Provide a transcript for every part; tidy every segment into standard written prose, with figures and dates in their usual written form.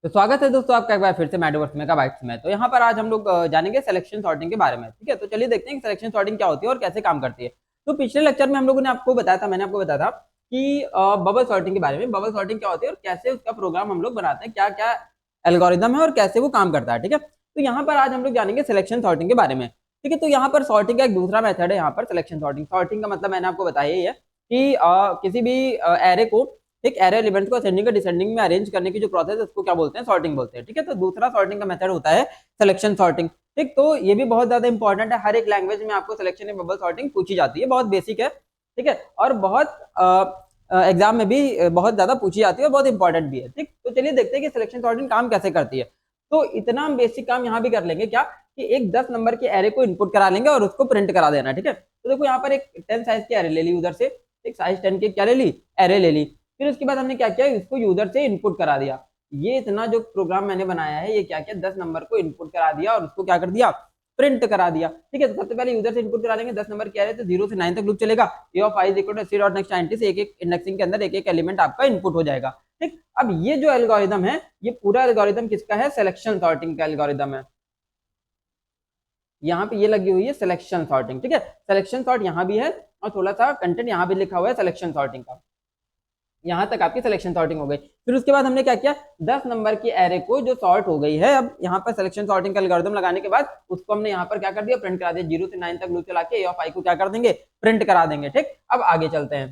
तो स्वागत है दोस्तों आपका एक बार फिर से मैडवर्स में का बाइट्स में। तो यहाँ पर आज हम लोग जानेंगे सिलेक्शन सॉर्टिंग के बारे में। ठीक है, तो चलिए देखते हैं कि सिलेक्शन सॉर्टिंग क्या होती है और कैसे काम करती है। तो पिछले लेक्चर में हम लोगों ने आपको बताया था, मैंने आपको बताया था कि बबल सॉर्टिंग के बारे में। बबल सॉर्टिंग क्या होती है और कैसे उसका प्रोग्राम हम लोग बनाते हैं, क्या क्या एल्गोरिदम है और कैसे वो काम करता है। ठीक है, तो यहाँ पर आज हम लोग जानेंगे सिलेक्शन सॉर्टिंग के बारे में। ठीक है, तो यहाँ पर सॉर्टिंग का एक दूसरा मेथड है, यहाँ पर सिलेक्शन सॉर्टिंग। सॉर्टिंग का मतलब मैंने आपको बताया ही है कि किसी भी एरे को, एक एरे एलिमेंट को असेंडिंग का डिसेंडिंग में अरेंज करने की जो प्रोसेस है उसको क्या बोलते हैं, सॉर्टिंग बोलते हैं। ठीक है, तो दूसरा सॉर्टिंग का मेथड होता है सिलेक्शन सॉर्टिंग। ठीक, तो ये भी बहुत ज्यादा इंपॉर्टेंट है, हर एक लैंग्वेज में आपको सिलेक्शन एंड बबल सॉर्टिंग पूछी जाती है, बहुत बेसिक है। ठीक है, और बहुत एग्जाम में भी बहुत ज्यादा पूछी जाती है और बहुत इंपॉर्टेंट भी है। ठीक, तो चलिए देखते हैं कि सिलेक्शन सॉर्टिंग काम कैसे करती है। तो इतना हम बेसिक काम यहाँ भी कर लेंगे क्या, कि एक 10 नंबर के एरे को इनपुट करा लेंगे और उसको प्रिंट करा देना। ठीक है, तो देखो यहाँ पर एक 10 साइज की एरे ले ली, उधर से एक साइज 10 की क्या ले ली, एरे ले ली। फिर उसके बाद हमने क्या किया, इसको यूजर से इनपुट करा दिया। ये इतना जो प्रोग्राम मैंने बनाया है, ये क्या किया, 10 नंबर को इनपुट करा दिया और उसको क्या कर दिया, प्रिंट करा दिया। ठीक है, तो सबसे पहले यूजर से इनपुट करा लेंगे, 10 नंबर क्या है तो 0 से 9 तक लूप चलेगा। A of I is equal to C dot next 90 से एक एक इंडेक्सिंग के अंदर एक एक एलिमेंट आपका इनपुट हो जाएगा। ठीक, अब ये जो एल्गोरिदम है, ये पूरा एल्गोरिदम किसका है, सिलेक्शन सॉर्टिंग का एल्गोरिदम है। यहाँ पे ये लगी हुई है सिलेक्शन सॉर्टिंग। ठीक है, सिलेक्शन सॉर्ट यहाँ भी है और थोड़ा सा कंटेंट यहाँ भी लिखा हुआ है सिलेक्शन सॉर्टिंग का। यहाँ तक आपकी सिलेक्शन सॉर्टिंग हो गई। फिर उसके बाद हमने क्या किया, 10 नंबर की एरे को जो सॉर्ट हो गई है, अब यहाँ पर सिलेक्शन सॉर्टिंग का एल्गोरिथम लगाने के बाद उसको हमने यहाँ पर क्या कर दिया, प्रिंट करा दिया। 0 से 9 तक लूप चला के ए ऑफ आई को क्या कर देंगे, प्रिंट करा देंगे। ठीक, अब आगे चलते हैं।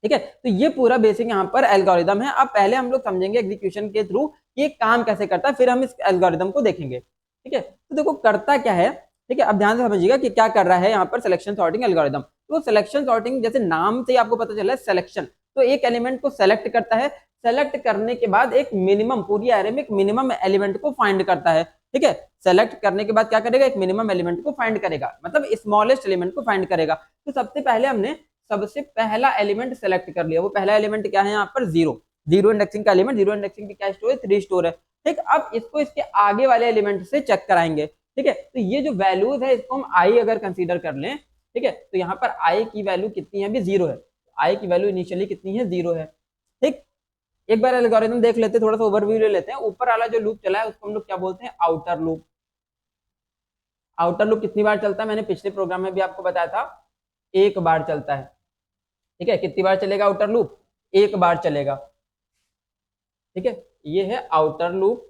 ठीक है, तो ये पूरा बेसिक यहाँ पर एल्गोरिदम है। अब पहले हम लोग समझेंगे एग्जीक्यूशन के थ्रू ये काम कैसे करता है, फिर हम इस एल्गोरिदम को देखेंगे। ठीक है, तो देखो करता क्या है। ठीक है, अब ध्यान से समझिएगा कि क्या कर रहा है यहाँ पर सिलेक्शन सॉर्टिंग एल्गोरिदम। तो सिलेक्शन सॉर्टिंग जैसे नाम से ही आपको पता चला है सिलेक्शन, तो एक एलिमेंट को सेलेक्ट करता है। सेलेक्ट करने के बाद एक मिनिमम, पूरी एरे में एक मिनिमम एलिमेंट को फाइंड करता है। ठीक है, सेलेक्ट करने के बाद क्या करेगा, एक मिनिमम एलिमेंट को फाइंड करेगा, मतलब स्मॉलेस्ट एलिमेंट को फाइंड करेगा। तो सबसे पहले हमने सबसे पहला एलिमेंट सेलेक्ट कर लिया। वो पहला एलिमेंट क्या है यहाँ पर, 0। 0 इंडेक्सिंग का एलिमेंट, 0 इंडेक्सिंग की क्या स्टोर है, 3 स्टोर है। ठीक, अब इसको इसके आगे वाले एलिमेंट से चेक कराएंगे। ठीक है, तो ये जो वैल्यूज है इसको हम आई अगर कंसीडर कर लें। ठीक है, तो यहाँ पर आई की वैल्यू कितनी है, अभी 0 है। आई की वैल्यू इनिशियली कितनी है, 0 है। ठीक, एक बार एल्गोरिथम देख लेते हैं, थोड़ा सा ओवरव्यू ले लेते हैं। ऊपर वाला जो लूप चला है उसको हम लोग क्या बोलते हैं, आउटर लूप। आउटर लूप कितनी बार चलता है, मैंने पिछले प्रोग्राम में भी आपको बताया था, एक बार चलता है। ठीक है, कितनी बार चलेगा आउटर लूप, एक बार चलेगा। ठीक है, ये है आउटर लूप।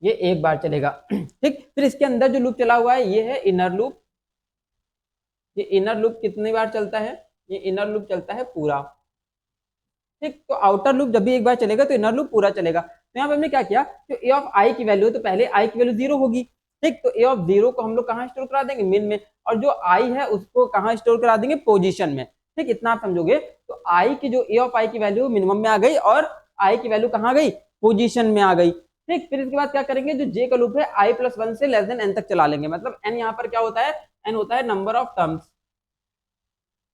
ये एक बार चलेगा। ठीक, फिर इसके अंदर जो लूप चला हुआ है ये है इनर लूप। ये इनर लूप कितनी बार चलता है, ये इनर लूप चलता है पूरा। ठीक, तो आउटर लूप जब भी एक बार चलेगा तो इनर लूप पूरा चलेगा। तो यहाँ पे हमने क्या किया, तो ए ऑफ आई की वैल्यू, तो पहले आई की वैल्यू 0 होगी। ठीक, तो ए ऑफ 0 को हम लोग कहाँ स्टोर करा देंगे, मिन में, और जो आई है उसको कहाँ स्टोर करा देंगे, पोजीशन में। ठीक, इतना आप समझोगे तो आई की जो ए ऑफ आई की वैल्यू मिनिमम में आ गई और आई की वैल्यू कहाँ गई, पोजीशन में आ गई। ठीक, फिर इसके बाद क्या करेंगे, जो जे का लूप है आई प्लस 1 से लेस देन एन तक चला लेंगे। मतलब एन यहाँ पर क्या होता है, एन होता है number of terms,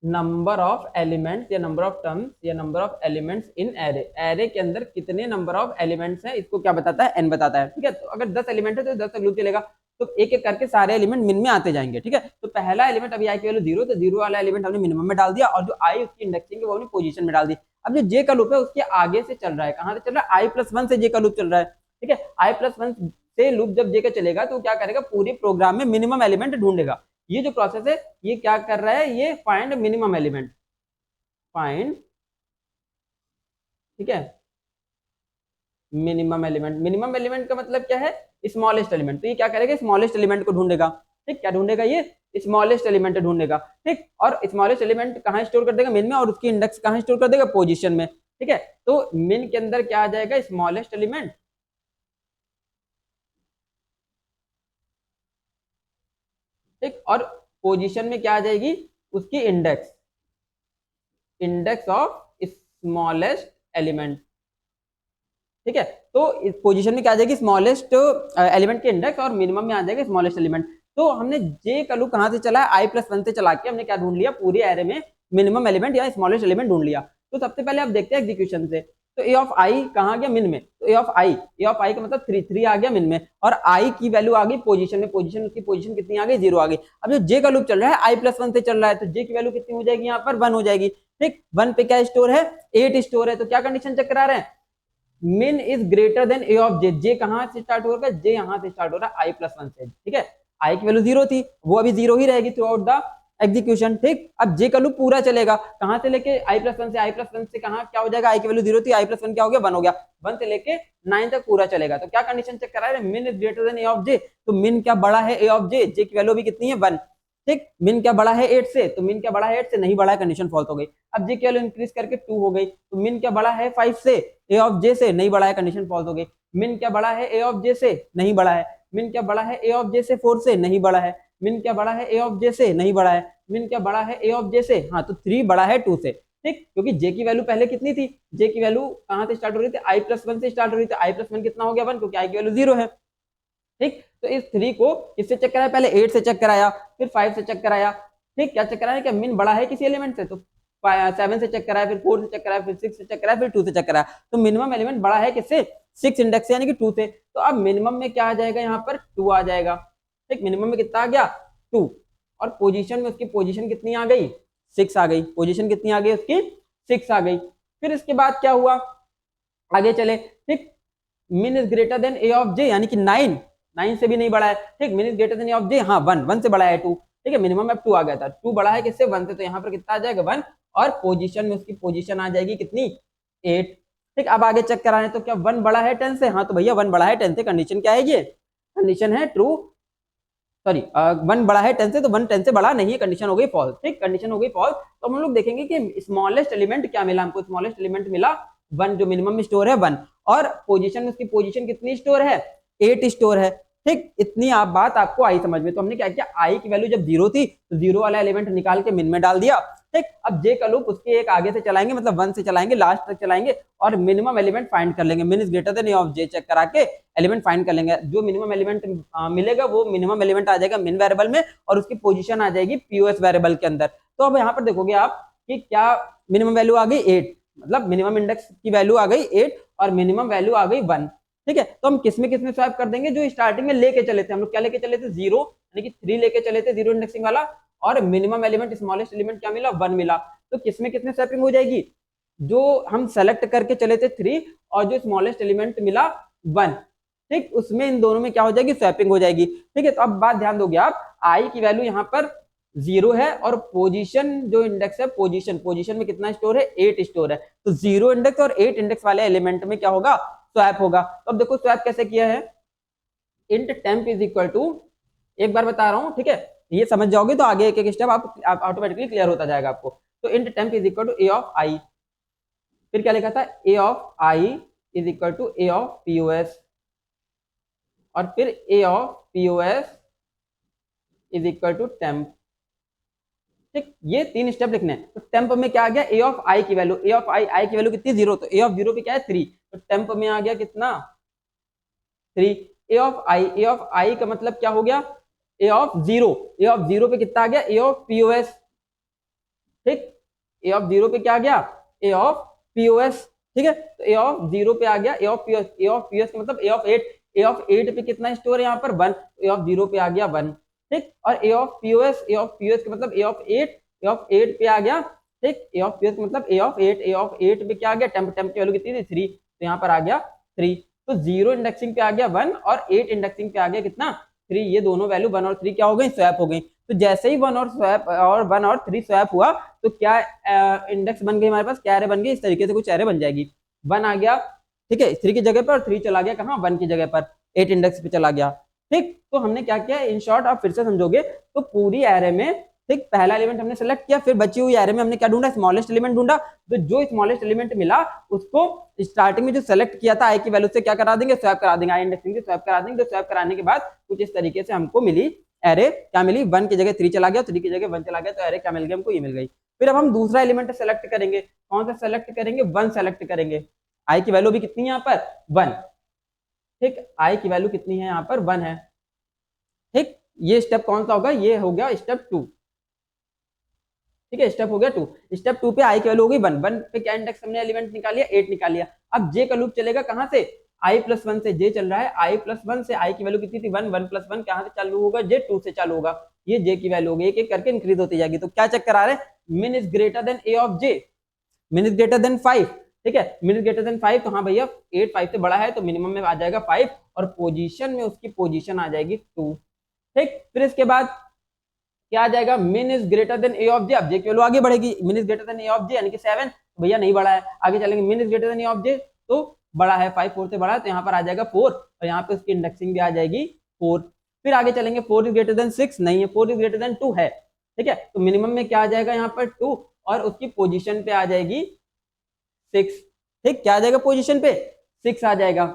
number of elements या नंबर ऑफ टर्म्स या number of elements in array. Array के अंदर कितने नंबर ऑफ एलिमेंट्स हैं इसको क्या बताता है, एन बताता है। ठीक है, तो अगर 10 एलिमेंट है तो 10 तक लूप चलेगा, तो एक एक करके सारे एलिमेंट मिन में आते जाएंगे। ठीक है, तो पहला एलिमेंट अभी आई की वैल्यू 0, तो 0 वाला एलिमेंट हमने मिनिमम में डाल दिया और जो आई उसकी इंडेक्सिंग है वो हमने पोजीशन में डाल दी। अब जो जे का लूप है उसके आगे से चल रहा है, कहां से चल रहा है, आई प्लस 1 से जे का लूप चल रहा है। ठीक है, आई प्लस 1 से लूप जब जे का चलेगा तो क्या करेगा, पूरे प्रोग्राम में मिनिमम एलिमेंट ढूंढेगा। ये जो प्रोसेस है ये क्या कर रहा है, ये फाइंड मिनिमम एलिमेंट, फाइंड, ठीक है, मिनिमम एलिमेंट। मिनिमम एलिमेंट का मतलब क्या है, स्मॉलेस्ट एलिमेंट। तो ये क्या करेगा, स्मॉलेस्ट एलिमेंट को ढूंढेगा। ठीक, क्या ढूंढेगा, ये स्मॉलेस्ट एलिमेंट ढूंढेगा। ठीक, और स्मॉलेस्ट एलिमेंट कहाँ स्टोर कर देगा, मिन में, और उसकी इंडेक्स कहाँ स्टोर कर देगा, पोजीशन में। ठीक है, तो मिन के अंदर क्या आ जाएगा, स्मॉलेस्ट एलिमेंट। ठीक, और पोजीशन में क्या आ जाएगी, उसकी index, index of smallest element. ठीक है, तो इस पोजीशन में क्या आ जाएगी, स्मॉलेस्ट एलिमेंट की इंडेक्स, और मिनिमम में आ जाएगा स्मॉलेस्ट एलिमेंट। तो हमने जे का लूप कहां से चला है, आई प्लस 1 से चला के हमने क्या ढूंढ लिया, पूरे एरे में मिनिमम एलिमेंट या स्मॉलेस्ट एलिमेंट ढूंढ लिया। तो सबसे पहले आप देखते हैं एग्जीक्यूशन से, तो ए ऑफ आई कहाँ गया, मिन में, तो ए ऑफ आई का मतलब 3 आ गया मिन में, और आई की वैल्यू आ गई पोजीशन में, पोजीशन, उसकी पोजीशन कितनी आ गई, 0 आ गई। अब जो जे का लूप चल रहा है आई प्लस 1 से चल रहा है, तो जे की वैल्यू कितनी हो जाएगी, यहाँ पर 1 हो जाएगी। ठीक, 1 पे क्या स्टोर है, 8 स्टोर है, तो क्या कंडीशन चेक करा रहे हैं, min is greater than a of j, j कहां से स्टार्ट होगा, j यहां से स्टार्ट हो रहा है i+1 से, ठीक है, i की वैल्यू 0 थी, वो अभी 0 ही रहेगी थ्रू आउट द एग्जीक्यूशन, ठीक। अब j का लूप पूरा चलेगा, कहां से लेके i+1 से कहां क्या हो जाएगा, i की वैल्यू 0 थी, i+1 क्या हो गया, 1 हो गया, 1 से लेके 9 तक पूरा चलेगा, तो क्या कंडीशन चेक करा रहे हैं, min is greater than a of j, तो min क्या बड़ा है a ऑफ j, j की वैल्यू भी कितनी है 1, ठीक, min क्या बड़ा है 8 से, तो min क्या बड़ा है 8 से, नहीं बड़ा है, कंडीशन फॉल्स हो गई। अब j की वैल्यू इंक्रीज करके 2 हो गई, तो min क्या बड़ा है 5 से, a ऑफ j से, नहीं बड़ा है, कंडीशन फॉल्स हो गई। min क्या बड़ा है a ऑफ j से, नहीं बड़ा है। min क्या बड़ा है a ऑफ j से 4 से, नहीं बड़ा है। min क्या बड़ा है a ऑफ j से, नहीं बड़ा है। min क्या बड़ा है a ऑफ j से, हाँ, तो 3 बड़ा है 2 से, ठीक, क्योंकि j की वैल्यू पहले कितनी थी, j की वैल्यू कहां से स्टार्ट हो रही थी, i+1 से स्टार्ट हो रही थी, i+1 कितना हो गया 1, क्योंकि i की वैल्यू 0 है, ठीक। तो इस 3 को इससे चेक कराया, पहले 8 से चेक कराया, फिर 5 से चेक कराया, ठीक, क्या चेक कराया, क्या min बड़ा है किसी एलिमेंट से, तो 7 से चेक कराया, फिर 4 से चेक कराया, फिर 6 से चेक कराया, फिर 2 से चेक कराया, तो मिनिमम एलिमेंट बड़ा है किससे, 6 इंडेक्स से, यानी कि 2 से, तो अब मिनिमम में क्या आ जाएगा, यहाँ पर 2 आ जाएगा, ठीक, मिनिमम में कितना आ गया 2, और पोजीशन में उसकी पोजीशन कितनी आ गई, 6 आ गई, पोजीशन कितनी आ गई उसकी 6 आ गई। फिर इसके बाद क्या हुआ, आगे चले, ठीक, min is greater than a of j, यानी कि 9 से भी नहीं बड़ा है, ठीक, min is greater than a of j, हाँ 1 से बड़ा है 2, ठीक है, मिनिमम अब 2 आ गया था, 2 बड़ा है किससे 1 से, तो यहाँ पर कितना आ जाएगा 1, और पोजीशन में उसकी पोजीशन आ जाएगी कितनी 8, ठीक। अब आगे चेक कराने, तो क्या 1 बड़ा है 10 से, हाँ तो भैया 1 बड़ा है 10 से, कंडीशन क्या है ये, कंडीशन है ट्रू, सॉरी 1 बड़ा है 10 से, तो 1 10 से बड़ा नहीं है, कंडीशन हो गई फॉल्स, ठीक, कंडीशन हो गई फॉल्स। तो हम लोग देखेंगे कि स्मॉलेस्ट एलिमेंट क्या मिला हमको, स्मॉलेस्ट एलिमेंट मिला 1, जो मिनिमम में स्टोर है 1, और पोजीशन में उसकी पोजीशन कितनी स्टोर है 8 स्टोर है, ठीक, इतनी आप बात आपको आई समझ में। तो हमने क्या किया, आई की वैल्यू जब 0 थी तो 0 वाला एलिमेंट निकाल के मिन में डाल दिया, ठीक। अब जे का लूप उसके एक आगे से चलाएंगे, मतलब 1 से चलाएंगे, लास्ट तक चलाएंगे, और मिनिमम एलिमेंट फाइंड कर लेंगे, min is greater than a of j check करा के एलिमेंट फाइंड कर लेंगे, जो मिनिमम एलिमेंट मिलेगा वो मिनिमम एलिमेंट आ जाएगा मिन वेरिएबल में, और उसकी पोजीशन आ जाएगी pos वेरिएबल के अंदर। तो अब यहाँ पर देखोगे आप कि क्या मिनिमम वैल्यू आ गई 8, मतलब मिनिमम इंडेक्स की वैल्यू आ गई 8 और मिनिमम वैल्यू आ गई 1, ठीक है। तो हम किसमें किसमें स्वैप कर देंगे, जो स्टार्टिंग में लेके चले थे हम लोग, क्या लेके चले थे 0, यानी कि 3 लेके चले थे 0 इंडेक्सिंग वाला, और मिनिमम एलिमेंट स्मॉलेस्ट एलिमेंट क्या मिला 1 मिला, तो किसमें किसमें स्वैपिंग हो जाएगी, जो हम सेलेक्ट करके चले थे 3 और जो स्मॉलेस्ट एलिमेंट मिला 1, ठीक, उसमें इन दोनों में क्या हो जाएगी स्वैपिंग हो जाएगी, ठीक है। तो अब बात ध्यान दोगे आप, आई की वैल्यू यहाँ पर 0 है, और पोजीशन जो इंडेक्स है, पोजीशन में कितना स्टोर है 8 स्टोर है, तो 0 इंडेक्स और 8 इंडेक्स वाले एलिमेंट में क्या होगा स्वैप होगा। तो अब देखो स्वैप कैसे किया है, int temp is equal to, एक बार बता रहा हूं, ठीक है, ये समझ जाओगे तो आगे एक एक स्टेप आप ऑटोमेटिकली क्लियर होता जाएगा आपको। तो int temp is equal to A of I, फिर क्या लिखा था A of I is equal to A of POS, और फिर A of POS is equal to temp, ठीक, ये 3 स्टेप लिखने हैं। तो टेम्प में क्या आ गया, ए ऑफ आई की वैल्यू, ए ऑफ आई की वैल्यू कितनी 0, तो ए ऑफ 0 पे क्या है 3, तो टेम्प में आ गया कितना 3। ए ऑफ आई का मतलब क्या हो गया, ए ऑफ 0 पे कितना आ गया ए ऑफ पीओएस, ठीक, ए ऑफ 0 पे क्या आ गया ए ऑफ पीओएस, ठीक है। तो ए ऑफ 0 पे आ गया A of POS, A of POS का मतलब ए ऑफ 8, ए ऑफ 8 पे कितना स्टोर है यहाँ पर 1, ए ऑफ 0 पे आ गया 1, ठीक, और ए ऑफ पीओएस का मतलब ए ऑफ 8 पे आ गया, ठीक, ए ऑफ पीओएस का मतलब ए ऑफ 8 पे क्या आ गया, टेम्प की वैल्यू कितनी थी 3, तो यहाँ पर आ गया 3, तो 0 इंडेक्सिंग पे आ गया 1 और 8 इंडेक्सिंग पे आ गया कितना 3, ये दोनों वैल्यू 1 और 3 क्या हो गई स्वैप हो गई। तो जैसे ही 1 और 3 स्वैप हुआ तो क्या इंडेक्स बन गई हमारे पास, क्या एरे बन गई, इस तरीके से कुछ एरे बन जाएगी, 1 आ गया, ठीक है, 3 की जगह पर, और 3 चला गया कहाँ 1 की जगह पर, 8 इंडेक्स पे चला गया, ठीक। तो हमने क्या किया, इन शॉर्ट आप फिर से समझोगे तो पूरी एरे में, ठीक, पहला एलिमेंट हमने सेलेक्ट किया, फिर बची हुई एरे में हमने क्या ढूंढा, स्मॉलेस्ट एलिमेंट ढूंढा, तो जो स्मॉलेस्ट एलिमेंट मिला उसको स्टार्टिंग में जो सेलेक्ट किया था आई की वैल्यू से क्या करा देंगे, स्वैप करा देंगे, आई इंडेक्सिंग से स्वैप करा देंगे। तो स्वैप कराने के बाद कुछ इस तरीके से हमको मिली एरे, क्या मिली 1 की जगह 3 चला गया, 3 की जगह 1 चला गया, तो एरे क्या मिल गया हमको, ये मिल गई। फिर अब हम दूसरा एलिमेंट सेलेक्ट करेंगे, कौन सा सेलेक्ट करेंगे, 1 सेलेक्ट करेंगे, आई की वैल्यू भी कितनी है यहाँ पर 1, ठीक, आई की वैल्यू कितनी है यहाँ पर 1 है, ठीक, ये स्टेप कौन सा होगा, ये हो गया स्टेप 2, ठीक है, स्टेप हो गया 2, स्टेप 2 पे आई की वैल्यू हो गई 1 पे क्या इंडेक्स हमने एलिमेंट निकाल लिया 8 निकाल लिया। अब जे का लूप चलेगा कहां से, i+1 से, जे चल रहा है i+1 से, आई की वैल्यू कितनी थी 1, 1+1 कहां से चालू होगा, जे 2 से चालू होगा, ये जे की वैल्यू होगी, एक एक करके इंक्रीज होती जाएगी। तो क्या चेक करा रहे हैं, min is greater than a of j, मिन इज ग्रेटर देन 5, ठीक है, मिन इज ग्रेटर देन 5, तो हाँ भैया 8 5 से बड़ा है तो मिनिमम में आ जाएगा 5 और पोजीशन में उसकी पोजीशन आ जाएगी 2, ठीक। फिर इसके बाद क्या आ जाएगा, min is greater than A of J, अब जे की वैल्यू आगे बढ़ेगी, min is greater than A of J यानी कि 7, भैया नहीं बड़ा है, आगे चलेंगे, min is greater than A of J तो बड़ा है, 5 4 से बड़ा है तो यहाँ पर आ जाएगा 4 और यहाँ पे उसकी इंडेक्सिंग भी आ जाएगी 4। फिर आगे चलेंगे, 4 इज ग्रेटर देन 6 नहीं है, 4 इज ग्रेटर देन 2 है, ठीक है, तो मिनिमम में क्या आ जाएगा यहाँ पर 2 और उसकी पोजीशन पे आ जाएगी 6, ठीक, क्या आ जाएगा पोजीशन पे 6 आ जाएगा,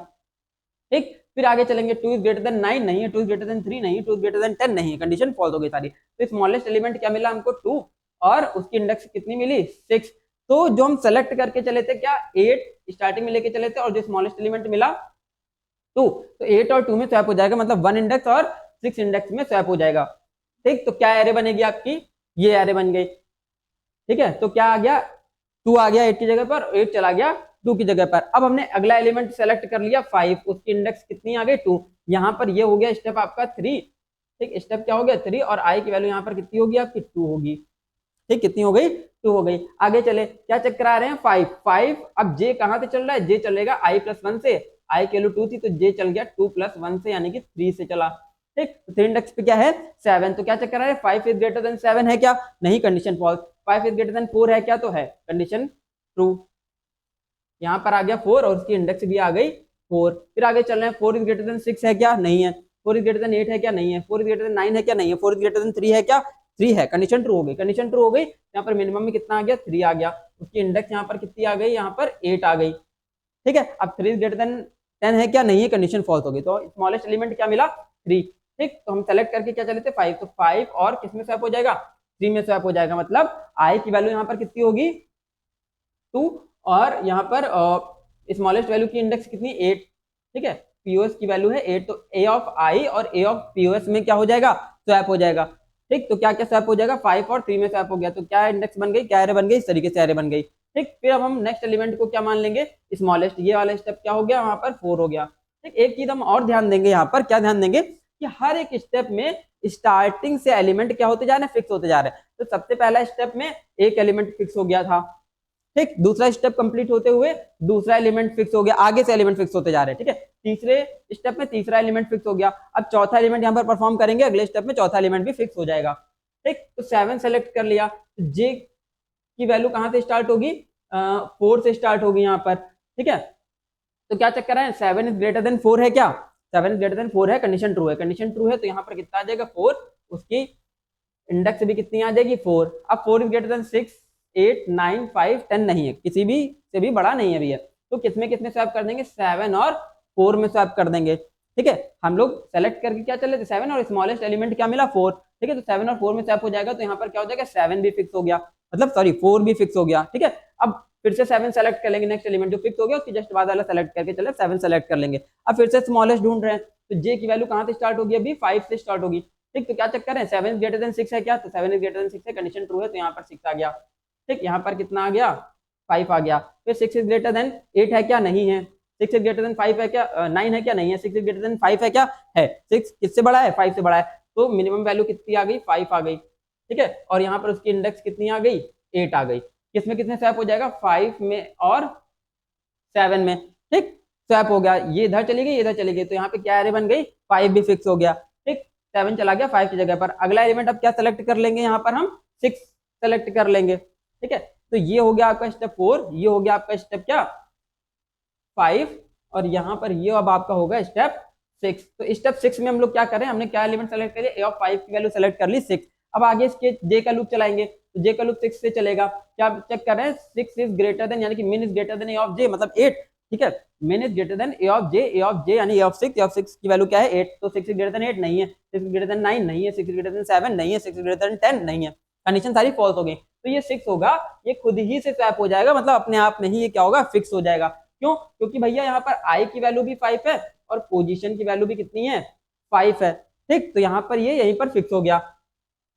ठीक। फिर आगे चलेंगे, 2 इज ग्रेटर देन 9 नहीं है, 2 इज ग्रेटर देन 3 नहीं है, 2 इज ग्रेटर देन 10 नहीं है, कंडीशन फॉल्स हो गई सारी। तो स्मॉलेस्ट एलिमेंट क्या मिला हमको 2 और उसकी इंडेक्स कितनी मिली 6। तो जो हम सेलेक्ट करके चले थे क्या 8 स्टार्टिंग में लेके चले थे और जो स्मॉलेस्ट एलिमेंट मिला 2, तो 8 और 2 में स्वैप हो जाएगा, मतलब 1 इंडेक्स और 6 इंडेक्स में स्वैप हो जाएगा, ठीक। तो क्या एरे बनेगी आपकी, ये एरे बन गई, ठीक है। तो क्या आ गया 2 आ गया 8 की जगह पर, 8 चला गया 2 की जगह पर। अब हमने अगला एलिमेंट सेलेक्ट कर लिया 5, उसकी इंडेक्स कितनी आ गई 2, यहाँ पर ये हो गया स्टेप आपका 3, ठीक, स्टेप क्या हो गया 3 और आई की वैल्यू यहाँ पर कितनी होगी आपकी 2 होगी, ठीक, कितनी हो गई 2 हो गई। आगे चले, क्या चेक करा रहे हैं 5, अब जे कहाँ से चल रहा है, जे चलेगा i + 1 से, आई की वैल्यू 2 थी तो जे चल गया 2 + 1 से यानी कि 3 से चला, ठीक। तो 3 इंडेक्स पे क्या है 7, तो क्या चेक करा रहे हैं 5 इज ग्रेटर देन 7 है क्या, नहीं, condition false. 5 is greater than 4 है क्या, तो है, कंडीशन ट्रू। यहाँ पर आ गया 4 और उसकी इंडेक्स भी आ गई 4। फिर आगे चल रहे हैं, 4 इज ग्रेटर देन 6 है क्या, नहीं है, 4 इज ग्रेटर देन 8 है क्या, नहीं है, 4 इज ग्रेटर देन 9 है क्या, नहीं है, 4 इज ग्रेटर देन 3 है क्या, 3 है, कंडीशन ट्रू हो गई, कंडीशन ट्रू हो गई। यहाँ पर मिनिमम में कितना आ गया 3 आ गया, उसकी इंडेक्स यहाँ पर कितनी आ गई, यहाँ पर 8 आ गई, ठीक है। अब 3 इज ग्रेटर देन 10 है क्या, नहीं है, कंडीशन फॉल्स हो गई, तो स्मॉलेस्ट एलिमेंट क्या मिला 3, ठीक। तो हम सेलेक्ट करके क्या चले थे 5, तो 5 और किस में स्वैप हो जाएगा 3 में स्वैप हो जाएगा, मतलब आई की वैल्यू यहाँ पर कितनी होगी 2 और यहाँ पर स्मॉलेस्ट वैल्यू की इंडेक्स कितनी 8, ठीक है, पीओएस की वैल्यू है 8, तो ए ऑफ आई और ए ऑफ पीओएस में क्या हो जाएगा स्वैप हो जाएगा, ठीक। तो क्या क्या स्वैप हो जाएगा 5 और 3 में स्वैप हो गया, तो क्या इंडेक्स बन गई, क्या एरे बन गई, इस तरीके से एरे बन गई, ठीक। फिर अब हम नेक्स्ट एलिमेंट को क्या मान लेंगे स्मॉलेस्ट, ये वाला स्टेप क्या हो गया वहां पर 4 हो गया, ठीक। एक चीज हम और ध्यान देंगे यहाँ पर, क्या ध्यान देंगे कि हर एक स्टेप में स्टार्टिंग से एलिमेंट क्या होते जा रहे हैं फिक्स होते जा रहे हैं। तो सबसे पहला स्टेप में एक एलिमेंट फिक्स हो गया था, ठीक, दूसरा स्टेप कंप्लीट होते हुए दूसरा एलिमेंट फिक्स हो गया, आगे से एलिमेंट फिक्स होते जा रहे हैं, ठीक है, तीसरे स्टेप में तीसरा एलिमेंट फिक्स हो गया, अब चौथा एलिमेंट यहाँ पर परफॉर्म करेंगे, अगले स्टेप में चौथा एलिमेंट भी फिक्स हो जाएगा, ठीक। तो 7 सेलेक्ट कर लिया, जे की वैल्यू कहाँ से स्टार्ट होगी 4 से स्टार्ट होगी यहाँ पर, ठीक है। तो क्या चेक कर रहे हैं 7 इज ग्रेटर देन 4 है क्या, 7 इज ग्रेटर देन 4 है, कंडीशन ट्रू है, कंडीशन ट्रू है तो यहाँ पर कितना आ जाएगा 4, उसकी इंडेक्स भी कितनी आ जाएगी 4। अब 4 इज ग्रेटर देन 6 8 9 5 10 नहीं है, किसी भी से भी बड़ा नहीं है भैया, तो किसमें कितने स्वैप कर देंगे 7 और 4 में स्वैप कर देंगे, ठीक है। हम लोग सेलेक्ट करके क्या चले थे 7 और स्मॉलेस्ट एलिमेंट क्या मिला 4, ठीक है, तो 7 और 4 में स्वैप हो जाएगा, तो यहाँ पर क्या हो जाएगा 7 भी फिक्स हो गया, मतलब सॉरी 4 भी फिक्स हो गया, ठीक है। अब फिर से 7 सेलेक्ट कर लेंगे, नेक्स्ट एलिमेंट जो फिक्स हो गया उसकी जस्ट बाद वाला सेलेक्ट करके चले 7 सेलेक्ट कर लेंगे। अब फिर से स्मॉलेस्ट ढूंढ रहे हैं, तो जे की वैल्यू कहाँ से स्टार्ट होगी अभी 5 से स्टार्ट होगी, ठीक। तो क्या चेक करें 7 ग्रेटर देन 6 है क्या, तो 7 ग्रेटर देन 6 है, कंडीशन ट्रू है तो यहाँ पर 6 आ गया, ठीक। यहाँ पर कितना आ गया 5 आ गया। फिर 6 इज ग्रेटर देन 8 है क्या, नहीं है। 6 इज ग्रेटर देन 5 है क्या, 9 है क्या, नहीं है। 6 इज ग्रेटर देन 5 है क्या, है। 6 किससे बड़ा है 5 से बड़ा है, तो मिनिमम वैल्यू कितनी आ गई 5 आ गई, ठीक है। और यहाँ पर उसकी इंडेक्स कितनी आ गई 8 आ गई। किसमें कितने स्वैप हो जाएगा 5 में और 7 में, ठीक, स्वैप हो गया, ये इधर चली गई इधर चली गई, तो यहाँ पे क्या एरे बन गई 5 भी फिक्स हो गया, ठीक। 7 चला गया 5 की जगह पर। अगला एलिमेंट अब क्या सेलेक्ट कर लेंगे, यहाँ पर हम 6 सेलेक्ट कर लेंगे, ठीक है। तो ये हो गया आपका स्टेप 4, ये हो गया आपका स्टेप क्या 5 और यहाँ पर ये अब आपका होगा स्टेप 6। तो स्टेप 6 में हम लोग क्या करें, हमने क्या एलिमेंट सेलेक्ट करिए, ए ऑफ 5 की वैल्यू सेलेक्ट कर ली 6। अब आगे इसके जे का लूप चलाएंगे, तो जे का लूप 6 से चलेगा। क्या चेक कर रहे हैं 6 इज ग्रेटर देन यानी कि min is greater than A of J मतलब 8, ठीक है। Min is greater than A of J यानी ए ऑफ 6 की वैल्यू क्या है 8, तो 6 इज ग्रेटर देन 8 नहीं है, 6 इज ग्रेटर देन 9 नहीं है, 6 इज ग्रेटर देन 7 नहीं है, 6 इज ग्रेटर देन 10 नहीं है, कंडीशन सारी फॉल्स हो गई। तो ये 6 होगा, ये खुद ही से स्वैप हो जाएगा, मतलब अपने आप में ही ये क्या होगा फिक्स हो जाएगा। क्यों, क्योंकि भैया यहाँ पर आई की वैल्यू भी 5 है और पोजीशन की वैल्यू भी कितनी है 5 है, ठीक। तो यहाँ पर ये यहीं पर फिक्स हो गया।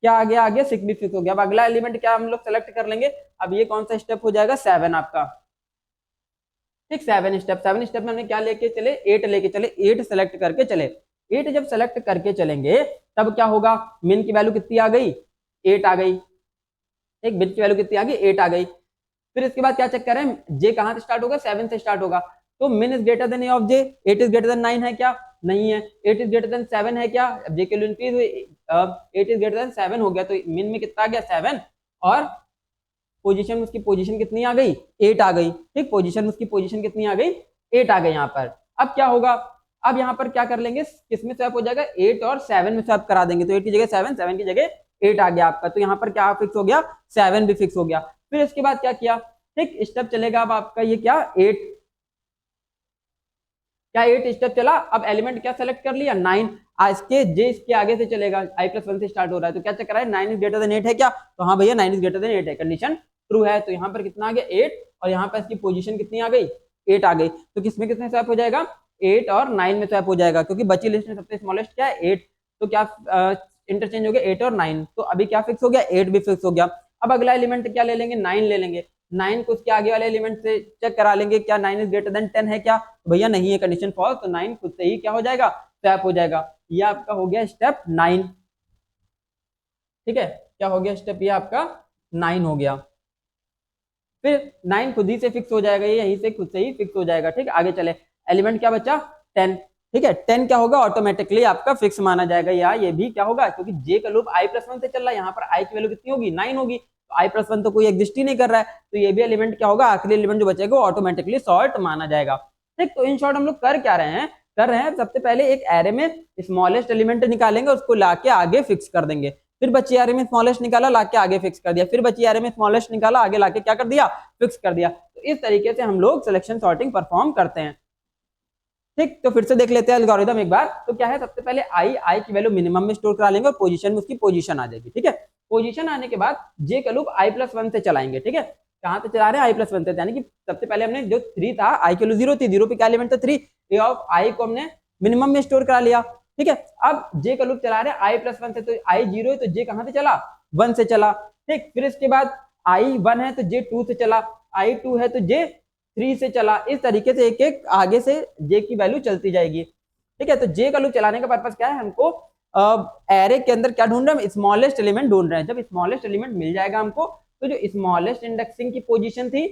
क्या आ गया आगे 6 भी फिक्स हो गया। अब अगला एलिमेंट क्या हम लोग सेलेक्ट कर लेंगे, अब ये कौन सा स्टेप हो जाएगा 7 आपका, ठीक। 7 स्टेप में हमने क्या लेके चले 8 लेके चले, 8 सेलेक्ट करके चले। 8 जब सेलेक्ट करके चलेंगे तब क्या होगा, मिन की वैल्यू कितनी आ गई 8 आ गई, एक मिन की वैल्यू कितनी आ गई 8 आ गई। फिर इसके बाद क्या चेक कर रहे हैं, जे कहां से स्टार्ट होगा, 7 से स्टार्ट होगा, तो मिन is greater than A of J, 8 is greater then 9 है क्या, नहीं है, 8 इज ग्रेटर देन 7 है क्या, अब जे की वैल्यू इंक्रीज हुई, 8 इज ग्रेटर देन 7 हो गया, तो मिन में कितना आ गया 7, और पोजीशन, उसकी पोजीशन कितनी आ गई, 8 आ गई, ठीक, पोजीशन, उसकी पोजीशन कितनी आ गई, 8 आ गई यहाँ पर। अब क्या होगा, अब यहाँ पर क्या कर लेंगे, किसमें स्वैप हो जाएगा, 8 और 7 में स्वैप करा देंगे, तो 8 की जगह 7, 7 की जगह 8 आ गया आपका, तो यहाँ पर क्या फिक्स हो गया, 7 भी फिक्स हो गया। फिर इसके बाद क्या किया, ठीक, स्टेप चलेगा अब आपका ये क्या 8, क्या 8 स्टेप चला, अब एलिमेंट क्या सेलेक्ट कर लिया 9, इसके जे इसके आगे से चलेगा, i+1 से स्टार्ट हो रहा है, तो क्या चेक करा है 9 इज ग्रेटर देन 8 है क्या, तो हाँ भैया 9 इज ग्रेटर देन 8 है, कंडीशन ट्रू है, तो यहाँ पर कितना आ गया 8, और यहाँ पर इसकी पोजीशन कितनी आ गई 8 आ गई, तो किसमें कितने स्वैप हो जाएगा, 8 और 9 में स्वैप हो जाएगा, क्योंकि बची लिस्ट में सबसे स्मॉलेस्ट क्या है 8, तो क्या इंटरचेंज हो गया 8 और 9, तो अभी क्या फिक्स हो गया 8 भी फिक्स हो गया। अब अगला एलिमेंट क्या ले लेंगे, 9 ले लेंगे, 9 को उसके आगे वाले एलिमेंट से चेक करा लेंगे, क्या 9 इज ग्रेटर देन 10 है क्या, तो भैया नहीं है, कंडीशन फॉल्स, तो 9 खुद से ही क्या हो जाएगा स्वैप हो जाएगा। ये आपका हो गया स्टेप 9, ठीक है, क्या हो गया स्टेप ये आपका 9 हो गया। फिर 9 खुद ही से फिक्स हो जाएगा, ये यहीं से खुद से ही फिक्स हो जाएगा, ठीक, आगे चले, एलिमेंट क्या बचा 10, ठीक है, 10 क्या होगा ऑटोमेटिकली आपका फिक्स माना जाएगा, या ये भी क्या होगा, क्योंकि जे का लूप i+1 से चल रहा है, यहाँ पर i की वैल्यू कितनी होगी 9 होगी, तो i+1 तो कोई एग्जिस्ट ही नहीं कर रहा है, तो ये भी एलिमेंट क्या होगा, आखिरी एलिमेंट जो बचेगा वो ऑटोमेटिकली सॉर्ट माना जाएगा, ठीक। तो इन शॉर्ट हम लोग कर क्या रहे हैं, कर रहे हैं सबसे पहले एक एरे में स्मॉलेस्ट एलिमेंट निकालेंगे, उसको लाके आगे फिक्स कर देंगे, फिर बची एरे में स्मॉलेस्ट निकाला लाके आगे फिक्स कर दिया, फिर बची एरे में स्मॉलेस्ट निकाला आगे लाके क्या कर दिया फिक्स कर दिया, तो इस तरीके से हम लोग सिलेक्शन सॉर्टिंग परफॉर्म करते हैं, ठीक। तो फिर से देख लेते हैं एल्गोरिथम एक बार, तो क्या है, सबसे पहले आई की वैल्यू मिनिमम में स्टोर करा लेंगे और पोजीशन में उसकी पोजीशन आ जाएगी, ठीक है, पोजीशन आने के बाद जे का लूप i+1 से चलाएंगे, ठीक है, कहां से चला रहे हैं i+1 से, यानी कि सबसे पहले हमने जो 3 था, आई की वैल्यू 0 थी, 0 पे क्या एलिमेंट था 3, ए ऑफ आई को हमने मिनिमम में स्टोर करा लिया, ठीक है, अब जे का लूप चला रहे हैं i+1 से, तो आई 0 है तो जे कहां से चला 1 से चला, ठीक, फिर इसके बाद आई 1 है तो जे 2 से चला, आई 2 है तो जे 3 से चला, इस तरीके से एक एक आगे से जे की वैल्यू चलती जाएगी, ठीक है। तो जे का लूप चलाने का पर्पस क्या है, हमको एरे के अंदर क्या ढूंढ रहे हैं, स्मॉलेस्ट एलिमेंट ढूंढ रहे हैं, जब स्मॉलेस्ट एलिमेंट मिल जाएगा हमको, तो जो स्मॉलेस्ट इंडेक्सिंग की पोजीशन थी,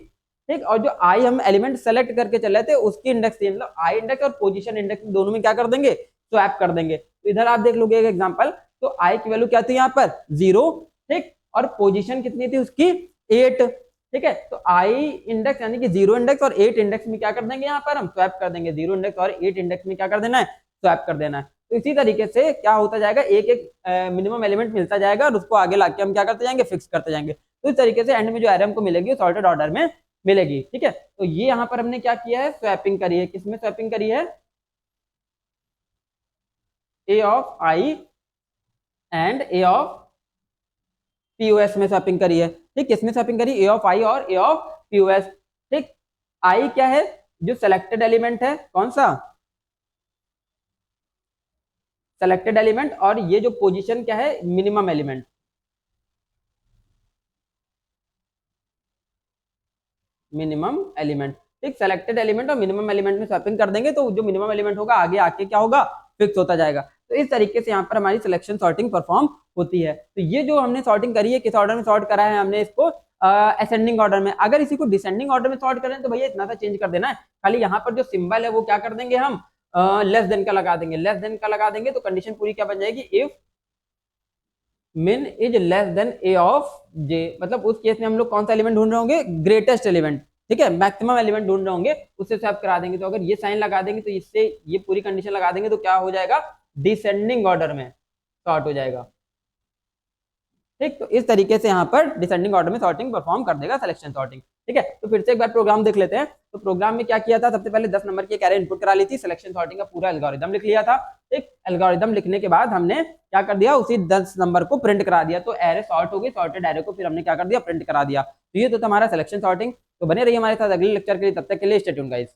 ठीक, और जो आई हम एलिमेंट सेलेक्ट करके चले थे उसकी इंडेक्स थी, मतलब आई इंडेक्स और पोजीशन इंडेक्स दोनों में क्या कर देंगे स्वैप कर देंगे, तो इधर आप देख लोगे एक एग्जांपल, तो आई की वैल्यू क्या थी यहाँ पर 0, ठीक, और पोजीशन कितनी थी उसकी 8, ठीक है, तो आई इंडेक्स यानी कि 0 इंडेक्स और 8 इंडेक्स में क्या कर देंगे, यहाँ पर हम स्वैप कर देंगे, 0 इंडेक्स और 8 इंडेक्स में क्या कर देना है स्वैप कर देना है, तो इसी तरीके से क्या होता जाएगा, एक एक मिनिमम एलिमेंट मिलता जाएगा और उसको आगे लाके हम क्या करते जाएंगे फिक्स करते जाएंगे, तो इस तरीके से एंड में जो एरे हमको मिलेगी वो सॉर्टेड ऑर्डर में मिलेगी, ठीक है। तो ये यहाँ पर हमने क्या किया है, स्वैपिंग करी है, किसमें स्वैपिंग करी है, A of I and A of POS में स्वैपिंग करी है, ठीक, किसमें स्वैपिंग करी, ए ऑफ आई और ए ऑफ पीओएस, ठीक, आई क्या है जो सेलेक्टेड एलिमेंट है, कौन सा सेलेक्टेड एलिमेंट, और ये जो पोजीशन क्या है मिनिमम एलिमेंट, मिनिमम एलिमेंट, ठीक, सेलेक्टेड एलिमेंट और मिनिमम एलिमेंट में स्वैपिंग कर देंगे, तो जो मिनिमम एलिमेंट होगा आगे आके क्या होगा फिक्स होता जाएगा, तो इस तरीके से यहाँ पर हमारी सिलेक्शन सॉर्टिंग परफॉर्म होती है। तो ये जो हमने सॉर्टिंग करी है, किस ऑर्डर में सॉर्ट करा है हमने इसको, असेंडिंग ऑर्डर में, अगर इसी को डिसेंडिंग ऑर्डर में सॉर्ट करें तो भैया इतना सा चेंज कर देना है, खाली यहाँ पर जो सिंबल है वो क्या कर देंगे हम लेस देन का लगा देंगे, लेस देन का लगा देंगे तो कंडीशन पूरी क्या बन जाएगी, if min is less than A of J, मतलब उस केस में हम लोग कौन सा एलिमेंट ढूंढ रहे होंगे, ग्रेटेस्ट एलिमेंट, ठीक है, मैक्सिमम एलिमेंट ढूंढ रहे होंगे, उससे स्वैप करा देंगे, तो अगर ये साइन लगा देंगे तो इससे ये पूरी कंडीशन लगा देंगे तो क्या हो जाएगा, डिसेंडिंग ऑर्डर में सॉर्ट हो जाएगा, ठीक। तो इस तरीके से यहाँ पर डिसेंडिंग ऑर्डर में सॉर्टिंग परफॉर्म कर देगा सिलेक्शन सॉर्टिंग, ठीक है। तो फिर से एक बार प्रोग्राम देख लेते हैं, तो प्रोग्राम में क्या किया था, सबसे पहले 10 नंबर की एक एरे इनपुट करा ली थी, सिलेक्शन सॉर्टिंग का पूरा एल्गोरिथम लिख लिया था, ठीक, एल्गोरिथम लिखने के बाद हमने क्या कर दिया, उसी 10 नंबर को प्रिंट करा दिया, तो एरे सॉर्ट हो गई, सॉर्टेड एरे को फिर हमने क्या कर दिया प्रिंट करा दिया, तो ये तो हमारा सिलेक्शन सॉर्टिंग। तो बने रहिए हमारे साथ अगले लेक्चर के लिए, तब तक के लिए स्टे ट्यून्ड गाइस।